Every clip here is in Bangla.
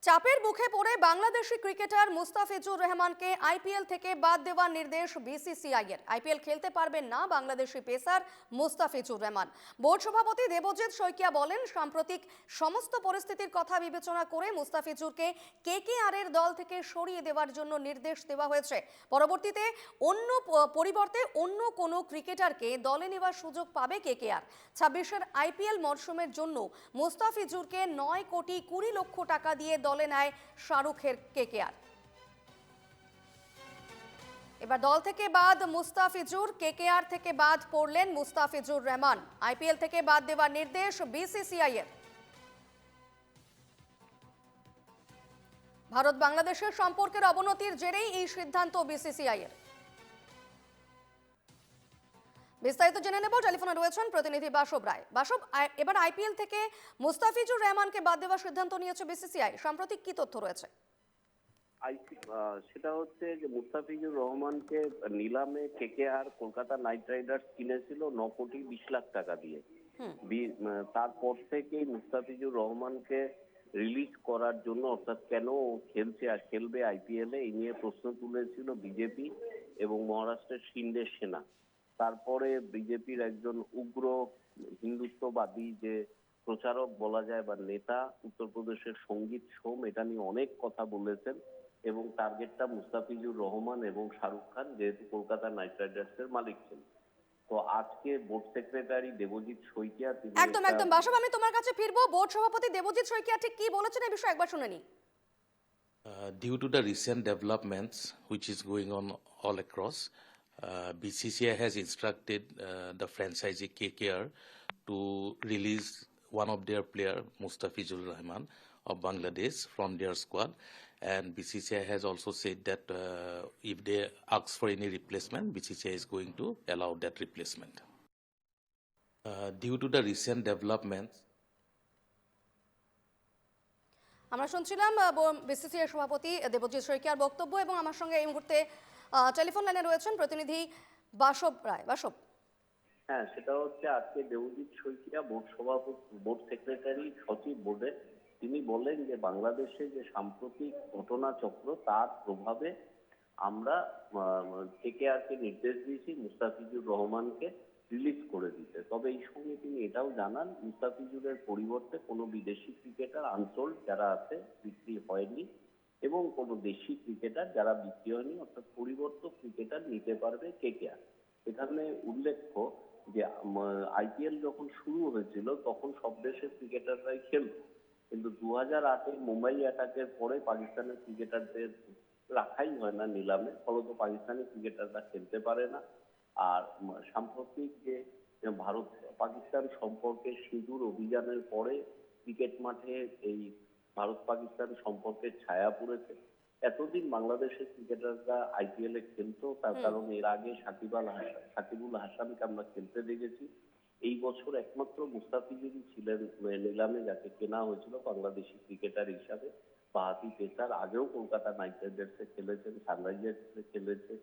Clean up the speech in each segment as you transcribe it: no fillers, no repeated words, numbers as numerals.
চাপের মুখে পড়ে বাংলাদেশি ক্রিকেটার মুস্তাফিজুর রহমানকে আইপিএল থেকে বাদ দেওয়ার নির্দেশ বিসিসিআই এর। আইপিএল খেলতে পারবেন না বাংলাদেশি পেসার মুস্তাফিজুর রহমান। বোর্ড সভাপতি দেবজিৎ শইকিয়া বলেন, সাম্প্রতিক সমস্ত পরিস্থিতির কথা বিবেচনা করে মুস্তাফিজুরকে কেকেআর এর দল থেকে সরিয়ে দেওয়ার জন্য নির্দেশ দেওয়া হয়েছে। পরবর্তীতে পরিবর্তে অন্য কোনো ক্রিকেটারকে দলে নেওয়ার সুযোগ পাবে কেকেআর। 26-এর আইপিএল মরশুমের জন্য মুস্তাফিজুরকে 9 কোটি 20 লক্ষ টাকা দিয়ে দলে নেয় শাহরুখের কেকেআর। এবার দল থেকে বাদ মুস্তাফিজুর, কেকেআর থেকে বাদ পড়লেন মুস্তাফিজুর রহমান। আইপিএল থেকে বাদ দেওয়ার নির্দেশ বিসিসিআই এর। ভারত বাংলাদেশের সম্পর্কের অবনতির জেরেই এই সিদ্ধান্ত বিসিসিআই এর। বিস্তারিত জেনে নেব, টেলিফোনে রয়েছেন প্রতিনিধি বাসব রায়। বাসব, এবার আইপিএল থেকে মুস্তাফিজুর রহমানকে বাদ দেওয়ার সিদ্ধান্ত নিয়েছে বিসিসিআই। সাম্প্রতিক কি তথ্য রয়েছে? সেটা হচ্ছে যে মুস্তাফিজুর রহমানকে নিলামে কেকেআর কলকাতা নাইট রাইডার্স কিনেছিল 9 কোটি 20 লাখ টাকা দিয়ে। তারপর থেকেই মুস্তাফিজুর রহমানকে রিলিজ করার জন্য, অর্থাৎ কেন খেলবে আইপিএল এই নিয়ে প্রশ্ন তুলেছিল বিজেপি এবং মহারাষ্ট্রের শিন্ডে সেনা। তারপরে বিজেপির একজন উগ্র হিন্দুত্ববাদী যে প্রচারক বলা যায় বা নেতা, উত্তরপ্রদেশের সঙ্গীত সোম, এটা নিয়ে অনেক কথা বলেছেন এবং টার্গেটটা মুস্তাফিজুর রহমান এবং শাহরুখ খান, যেহেতু কলকাতা নাইট রাইডার্স এর মালিক ছিলেন। তো আজকে বোর্ড সেক্রেটারি দেবজিৎ শইকিয়া একদম বাসব, আমি তোমার কাছে ফিরবো। বোর্ড সভাপতি দেবজিৎ শইকিয়া ঠিক কি বলেছেন এই বিষয়ে একবার শুনে নি। Due to the recent developments which is going on all across, BCCI has instructed the franchisee KKR to release one of their player, Mustafizur Rahman of Bangladesh, from their squad. And BCCI has also said that if they ask for any replacement, BCCI is going to allow that replacement. Due to the recent developments, আমরা শুনছিলাম বিসিসিআই সভাপতি দেবজিৎ শইকিয়ার বক্তব্য এবং আমার সঙ্গে এই মুহূর্তে টেলিফোন লাইনে রয়েছেন প্রতিনিধি বাসব রায়। বাসব, হ্যাঁ, সেটা হচ্ছে আজকে দেবজিৎ শইকিয়া বোর্ড সেক্রেটারি সচিব বোর্ডের, তিনি বলেন যে বাংলাদেশে যে সাম্প্রতিক ঘটনাচক্র তার প্রভাবে আমরা কেকেআর কে নির্দেশ দিয়েছি মুস্তাফিজুর রহমানকে রিলিজ করে দিতে। তবে এই সঙ্গে তিনি এটাও জানান, মুস্তাফিজুরের পরিবর্তে কোনো বিদেশি ক্রিকেটার আনসোল্ড যারা আছে, বিক্রি হয়নি, এবং কোনো দেশি ক্রিকেটার যারা বিক্রি হয়নি, অর্থাৎ পরিবর্তক ক্রিকেটার নিতে পারবে কেকেআর। এখানে উল্লেখ্য যে আইপিএল যখন শুরু হয়েছিল তখন সব দেশের ক্রিকেটাররাই খেলত, কিন্তু 2008-এ মুম্বাই অ্যাটাকের পরে পাকিস্তানের ক্রিকেটারদের রাখাই হয় না নিলামে, ফলত পাকিস্তানি ক্রিকেটাররা খেলতে পারে না। আর সাম্প্রতিক যে ভারত পাকিস্তান সম্পর্কে সিঁদুর অভিযানের পরে ক্রিকেট মাঠে এই ভারত পাকিস্তান সম্পর্কের ছায়া পড়েছে। এতদিন বাংলাদেশের ক্রিকেটাররা আইপিএল এ খেলতো, তার কারণ এর আগে সাকিবুল হাসানকে আমরা খেলতে দেখেছি। এই বছর একমাত্র মুস্তাফিজুরই ছিলেন নিলামে যাকে কেনা হয়েছিল বাংলাদেশি ক্রিকেটার হিসাবে। বাহাতি পেসার, আগেও কলকাতা নাইট রাইডার্সে খেলেছেন, সানরাইজার্সে খেলেছে,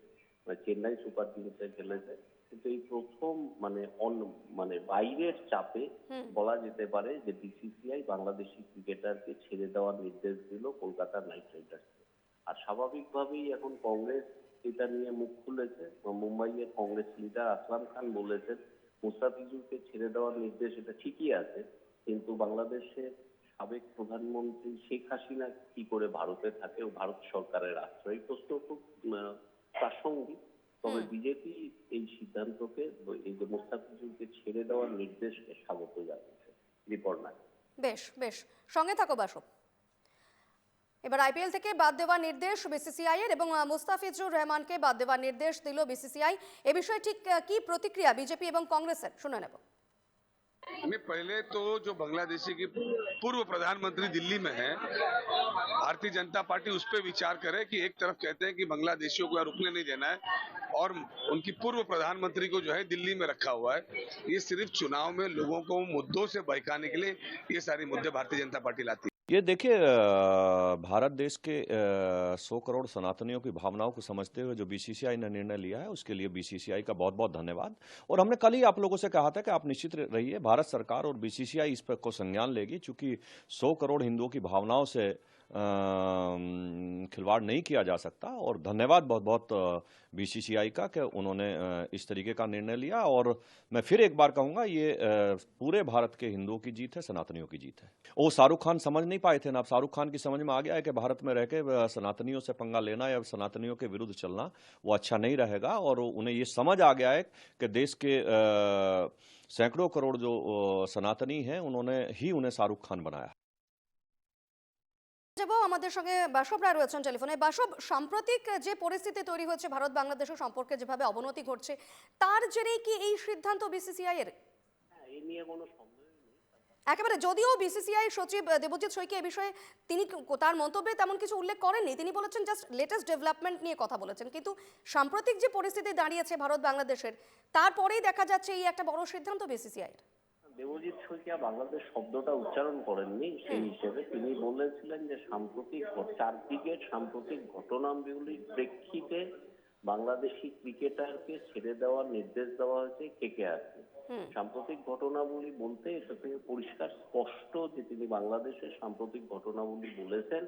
চেন্নাই সুপার কিংসে খেলেছে, কিন্তু এই প্রথম বাইরের চাপে বলা যেতে পারে যে বিসিসিআই বাংলাদেশি ক্রিকেটারকে ছেড়ে দেওয়ার নির্দেশ দিল কলকাতা নাইট রাইডার্সকে। আর স্বাভাবিকভাবেই এখন কংগ্রেস এটা নিয়ে মুখ খুলেছে। মুম্বাইয়ের কংগ্রেস লিডার আসলাম খান বলেছেন মুস্তাফিজুরকে ছেড়ে দেওয়ার নির্দেশ এটা ঠিকই আছে, কিন্তু বাংলাদেশের সাবেক প্রধানমন্ত্রী শেখ হাসিনা কি করে ভারতে থাকে ও ভারত সরকারের আশ্রয়, প্রশ্ন খুব প্রাসঙ্গিক। তবে বিজেপি এই সিদ্ধান্তকে, এই যে মুস্তাফিজুরকে ছেড়ে দেওয়ার নির্দেশকে স্বাগত জানিয়েছে। রিপোর্ট না। বেশ সঙ্গে থাকো বাসব। এবার আইপিএল থেকে বাদ দেওয়ার নির্দেশ বিসিসিআই এর এবং মুস্তাফিজুর রহমানকে বাদ দেওয়ার নির্দেশ দিল বিসিসিআই। এ বিষয়ে ঠিক কি প্রতিক্রিয়া বিজেপি এবং কংগ্রেসের, শুনে নেব। पहले तो जो बांग्लादेशी की पूर्व प्रधानमंत्री दिल्ली में है, भारतीय जनता पार्टी उस पर विचार करे कि एक तरफ कहते हैं कि बांग्लादेशियों को रुकने नहीं देना है और उनकी पूर्व प्रधानमंत्री को जो है दिल्ली में रखा हुआ है। ये सिर्फ चुनाव में लोगों को मुद्दों से बहकाने के लिए ये सारी मुद्दे भारतीय जनता पार्टी लाती है। ये देखिए, भारत देश के 100 करोड़ सनातनियों की भावनाओं को समझते हुए जो बीसीसीआई ने निर्णय लिया है उसके लिए बीसीसीआई का बहुत बहुत धन्यवाद। और हमने कल ही आप लोगों से कहा था कि आप निश्चित रहिए, भारत सरकार और बीसीसीआई इस पर को संज्ञान लेगी, चूंकि 100 करोड़ हिंदुओं की भावनाओं से खिलवाड़ नहीं किया जा सकता। और धन्यवाद बहुत बहुत बीसीसीआई का कि उन्होंने इस तरीके का निर्णय लिया। और मैं फिर एक बार कहूंगा, ये पूरे भारत के हिंदुओं की जीत है, सनातनियों की जीत है। वो शाहरुख खान समझ नहीं पाए थे ना, अब शाहरुख खान की समझ में आ गया है कि भारत में रह के सनातनियों से पंगा लेना या सनातनियों के विरुद्ध चलना वो अच्छा नहीं रहेगा। और उन्हें ये समझ आ गया है कि देश के सैकड़ों करोड़ जो सनातनी हैं उन्होंने ही उन्हें शाहरुख खान बनाया। যাব আমাদের সঙ্গে বাসব রায় রয়েছেন টেলিফোনে। বাসব, সাম্প্রতিক যে পরিস্থিতি তৈরি হচ্ছে ভারত বাংলাদেশের সম্পর্কে যেভাবে অবনতি ঘটছে, তার জেরেই কি এই সিদ্ধান্ত বিসিসিআই এর? হ্যাঁ, এই নিয়ে কোনো সন্দেহ নেই। একেবারে, যদিও বিসিসিআই সচিব দেবজিৎ শইকীয়া এই বিষয়ে তিনি তার মন্তব্যে তেমন কিছু উল্লেখ করেননি, তিনি বলেছেন জাস্ট লেটেস্ট ডেভেলপমেন্ট নিয়ে কথা বলেছেন। কিন্তু সাম্প্রতিক যে পরিস্থিতি দাঁড়িয়েছে ভারত বাংলাদেশের, তারপরেই দেখা যাচ্ছে এই একটা বড় সিদ্ধান্ত বিসিসিআই এর। দেবজিৎ শইকীয়া বাংলাদেশ শব্দটা উচ্চারণ করেননি, সেই হিসেবে তিনি বলেছিলেন যে চারদিকের সাম্প্রতিক ঘটনাবলীর প্রেক্ষিতে বাংলাদেশি ক্রিকেটারকে ছেড়ে দেওয়ার নির্দেশ দেওয়া হয়েছে কেকেআরকে। সাম্প্রতিক ঘটনাবলী বলতে এটা থেকে পরিষ্কার স্পষ্ট যে তিনি বাংলাদেশের সাম্প্রতিক ঘটনাবলী বলেছেন।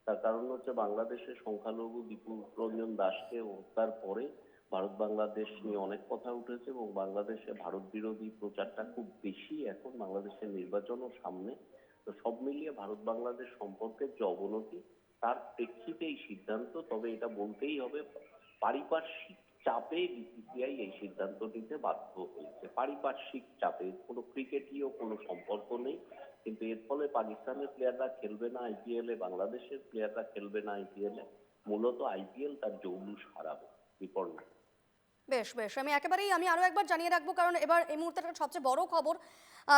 তার কারণ হচ্ছে বাংলাদেশের সংখ্যালঘু দীপু রঞ্জন দাসকে হত্যার পরে ভারত বাংলাদেশ নিয়ে অনেক কথা উঠেছে এবং বাংলাদেশে ভারত বিরোধী প্রচারটা খুব বেশি এখন, বাংলাদেশের নির্বাচনও সামনে। তো সব মিলিয়ে ভারত বাংলাদেশ সম্পর্কের যে অবনতি, তার প্রেক্ষিতে এই সিদ্ধান্ত। তবে এটা বলতেই হবে, পারিপার্শ্বিক চাপে বিসিসিআই এই সিদ্ধান্ত নিতে বাধ্য হয়েছে। পারিপার্শ্বিক চাপে, কোনো ক্রিকেটীয় কোনো সম্পর্ক নেই। কিন্তু এর ফলে পাকিস্তানের প্লেয়াররা খেলবে না আইপিএল এ, বাংলাদেশের প্লেয়াররা খেলবে না আইপিএল এ। মূলত আইপিএল তার জৌলুস হারাবে। বিপর্ণ। বেশ বেশ, আমি আরো একবার জানিয়ে রাখবো, কারণ এবার এই মুহূর্তে একটা সবচেয়ে বড় খবর,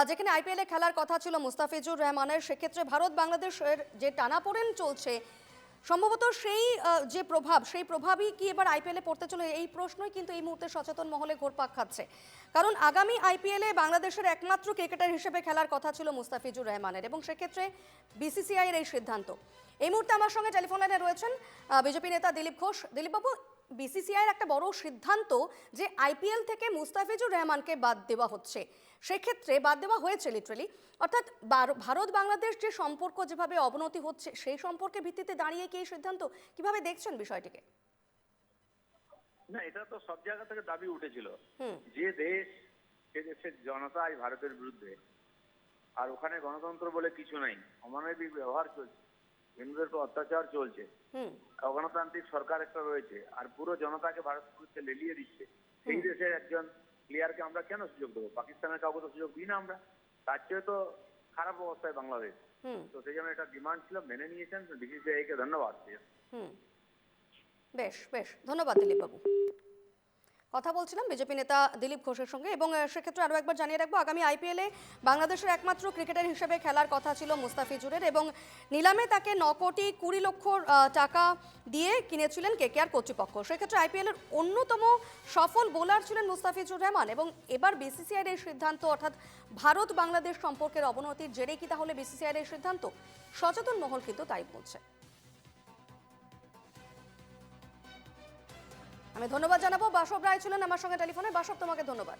যেখানে আইপিএল এ খেলার কথা ছিল মুস্তাফিজুর রহমানের, সেক্ষেত্রে ভারত বাংলাদেশের যে টানাপোড়েন চলছে, সম্ভবত সেই প্রভাবই কি এবার আইপিএল এ পড়তে চলে, এই প্রশ্নই কিন্তু এই মুহূর্তে সচেতন মহলে ঘুরপাক খাচ্ছে। কারণ আগামী আইপিএল এ বাংলাদেশের একমাত্র ক্রিকেটার হিসেবে খেলার কথা ছিল মুস্তাফিজুর রহমানের, এবং সেক্ষেত্রে বিসিসিআই এর এই সিদ্ধান্ত। এই মুহূর্তে আমার সঙ্গে টেলিফোন লাইনে রয়েছেন বিজেপি নেতা দিলীপ ঘোষ। দিলীপ বাবু, বিসিসিআই এর একটা বড় সিদ্ধান্ত যে আইপিএল থেকে মুস্তাফিজুর রহমানকে বাদ দেওয়া হচ্ছে, সেক্ষেত্রে বাদ দেওয়া হয়েছে লিটারালি, অর্থাৎ ভারত বাংলাদেশ যে সম্পর্ক যেভাবে অবনতি হচ্ছে সেই সম্পর্কের ভিত্তিতে দাঁড়িয়ে কি এই সিদ্ধান্ত, কিভাবে দেখছেন বিষয়টিকে? না, এটা তো সব জায়গা থেকে দাবি উঠেছিল যে দেশ, সে দেশের জনতা আজ ভারতের বিরুদ্ধে, আর ওখানে গণতন্ত্র বলে কিছু নাই, অমানবিক ব্যবহার চলছে, হিন্দুদের উপর অত্যাচার চলছে, অগণতান্ত্রিক সরকার একটা রয়েছে, আর পুরো জনতাকে ভারতের বিরুদ্ধে লেলিয়ে দিচ্ছে। সেই দেশের একজন প্লেয়ারকে আমরা কেন সুযোগ দেবো? পাকিস্তানের কাউকে তো সুযোগ দিই না আমরা। তার চেয়ে তো খারাপ অবস্থায় বাংলাদেশ। তো সেই জন্য এটা ডিমান্ড ছিল, মেনে নিয়েছেন। বিসিসিআই কে ধন্যবাদ। বেশ বেশ, ধন্যবাদ দিলীপ বাবু। কথা বলছিলাম বিজেপি নেতা দিলীপ ঘোষের সঙ্গে। এবং সেক্ষেত্রে আরও একবার জানিয়ে রাখবো, আগামী আইপিএলে বাংলাদেশের একমাত্র ক্রিকেটার হিসেবে খেলার কথা ছিল মুস্তাফিজুরের, এবং নিলামে তাকে 9,20,00,000 টাকা দিয়ে কিনেছিলেন কেকেআর কর্তৃপক্ষ। সেক্ষেত্রে আইপিএলের অন্যতম সফল বোলার ছিলেন মুস্তাফিজুর রহমান, এবং এবার বিসিসিআইয়ের এই সিদ্ধান্ত, অর্থাৎ ভারত বাংলাদেশ সম্পর্কের অবনতির জেরেই কি তাহলে বিসিসিআইয়ের এই সিদ্ধান্ত? সচেতন মহল কিন্তু তাই বলছে। আমি ধন্যবাদ জানাবো, বাসব রায় ছিলেন আমার সঙ্গে টেলিফোনে। বাসব, তোমাকে ধন্যবাদ।